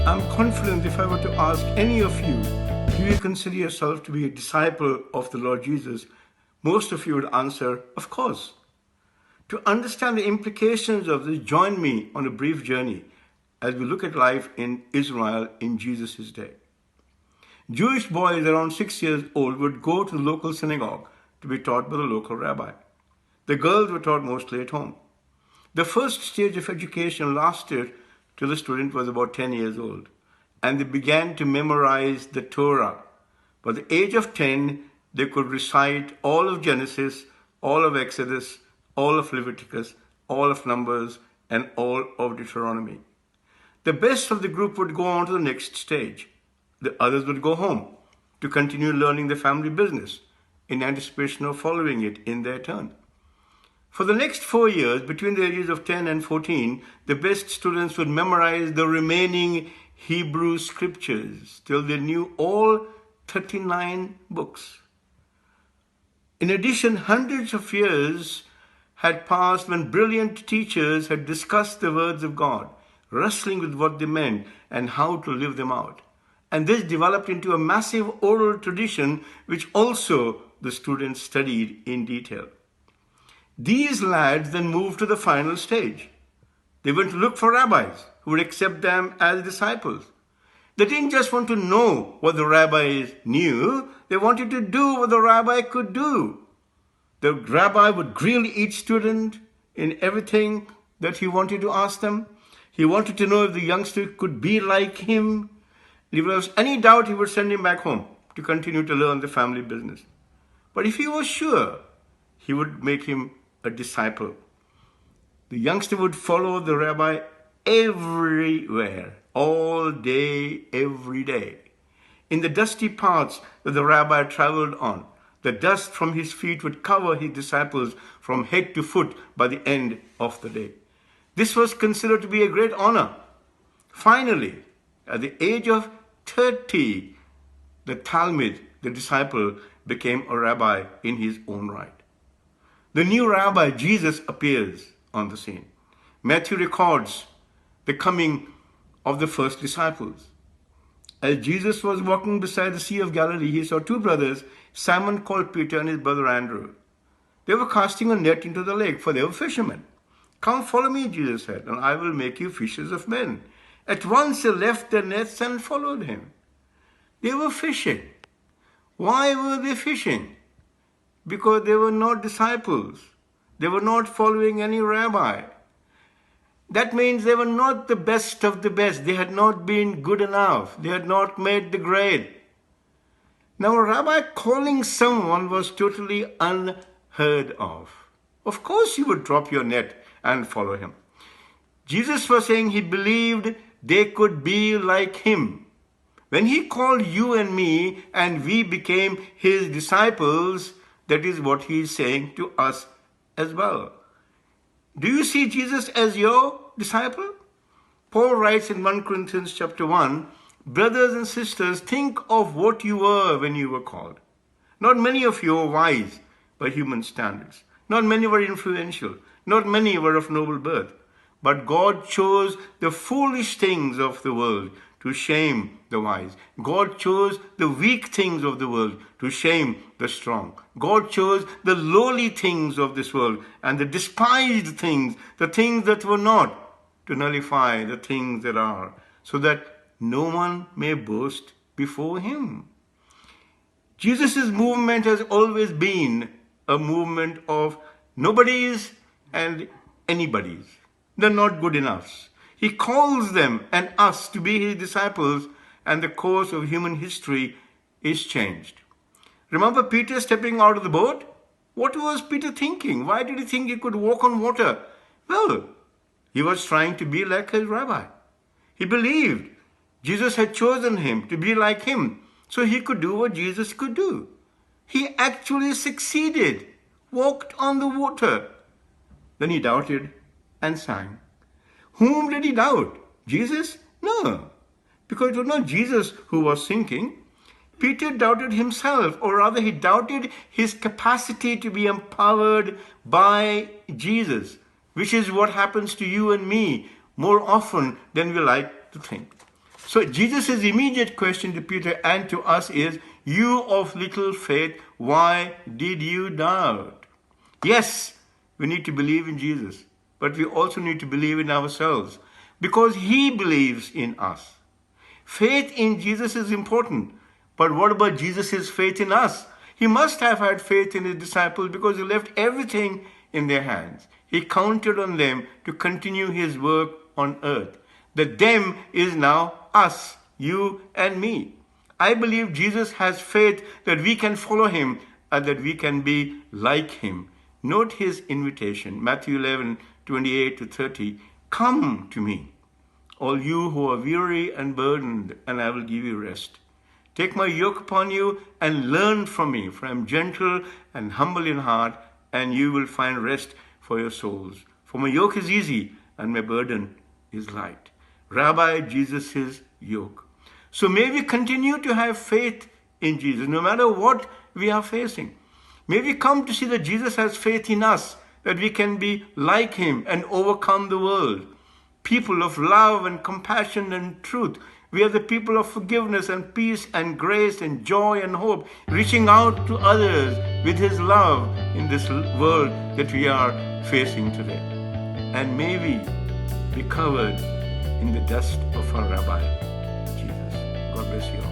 I'm confident if I were to ask any of you, do you consider yourself to be a disciple of the Lord Jesus? Most of you would answer, of course. To understand the implications of this, join me on a brief journey as we look at life in Israel in Jesus' day. Jewish boys around 6 years old would go to the local synagogue to be taught by the local rabbi. The girls were taught mostly at home. The first stage of education lasted till the student was about 10 years old, and they began to memorize the Torah. By the age of 10, they could recite all of Genesis, all of Exodus, all of Leviticus, all of Numbers, and all of Deuteronomy. The best of the group would go on to the next stage. The others would go home to continue learning the family business in anticipation of following it in their turn. For the next 4 years, between the ages of 10 and 14, the best students would memorize the remaining Hebrew scriptures till they knew all 39 books. In addition, hundreds of years had passed when brilliant teachers had discussed the words of God, wrestling with what they meant and how to live them out. And this developed into a massive oral tradition which also the students studied in detail. These lads then moved to the final stage. They went to look for rabbis who would accept them as disciples. They didn't just want to know what the rabbis knew, they wanted to do what the rabbi could do. The rabbi would grill each student in everything that he wanted to ask them. He wanted to know if the youngster could be like him. If there was any doubt, he would send him back home to continue to learn the family business. But if he was sure, he would make him a disciple. The youngster would follow the rabbi everywhere, all day, every day. In the dusty paths that the rabbi traveled on, the dust from his feet would cover his disciples from head to foot by the end of the day. This was considered to be a great honor. Finally, at the age of 30, the Talmud, the disciple, became a rabbi in his own right. The new rabbi, Jesus, appears on the scene. Matthew records the coming of the first disciples. As Jesus was walking beside the Sea of Galilee, he saw two brothers, Simon called Peter and his brother Andrew. They were casting a net into the lake, for they were fishermen. "Come, follow me," Jesus said, "and I will make you fishers of men." At once they left their nets and followed him. They were fishing. Why were they fishing? Because they were not disciples. They were not following any rabbi. That means they were not the best of the best. They had not been good enough. They had not made the grade. Now, a rabbi calling someone was totally unheard of. Of course, you would drop your net and follow him. Jesus was saying he believed they could be like him. When he called you and me and we became his disciples, that is what he is saying to us as well. Do you see Jesus as your disciple? Paul writes in 1 Corinthians chapter 1, "Brothers and sisters, think of what you were when you were called. Not many of you were wise by human standards. Not many were influential. Not many were of noble birth. But God chose the foolish things of the world to shame the wise. God chose the weak things of the world to shame the strong. God chose the lowly things of this world and the despised things, the things that were not, to nullify the things that are, so that no one may boast before him." Jesus' movement has always been a movement of nobodies and anybody's. They're not good enough. He calls them and us to be his disciples, and the course of human history is changed. Remember Peter stepping out of the boat? What was Peter thinking? Why did he think he could walk on water? Well, he was trying to be like his rabbi. He believed Jesus had chosen him to be like him, so he could do what Jesus could do. He actually succeeded, walked on the water. Then he doubted and sank. Whom did he doubt? Jesus? No, because it was not Jesus who was sinking. Peter doubted himself, or rather he doubted his capacity to be empowered by Jesus, which is what happens to you and me more often than we like to think. So Jesus' immediate question to Peter and to us is, you of little faith, why did you doubt? Yes, we need to believe in Jesus, but we also need to believe in ourselves because he believes in us. Faith in Jesus is important, but what about Jesus' faith in us? He must have had faith in his disciples because he left everything in their hands. He counted on them to continue his work on earth. The them is now us, you and me. I believe Jesus has faith that we can follow him and that we can be like him. Note his invitation, Matthew 11:28-30. Come to me, all you who are weary and burdened, and I will give you rest. Take my yoke upon you and learn from me, for I am gentle and humble in heart, and you will find rest for your souls. For my yoke is easy and my burden is light. Rabbi, Jesus' yoke. So may we continue to have faith in Jesus, no matter what we are facing. May we come to see that Jesus has faith in us, that we can be like him and overcome the world. People of love and compassion and truth. We are the people of forgiveness and peace and grace and joy and hope, reaching out to others with his love in this world that we are facing today. And may we be covered in the dust of our Rabbi, Jesus. God bless you.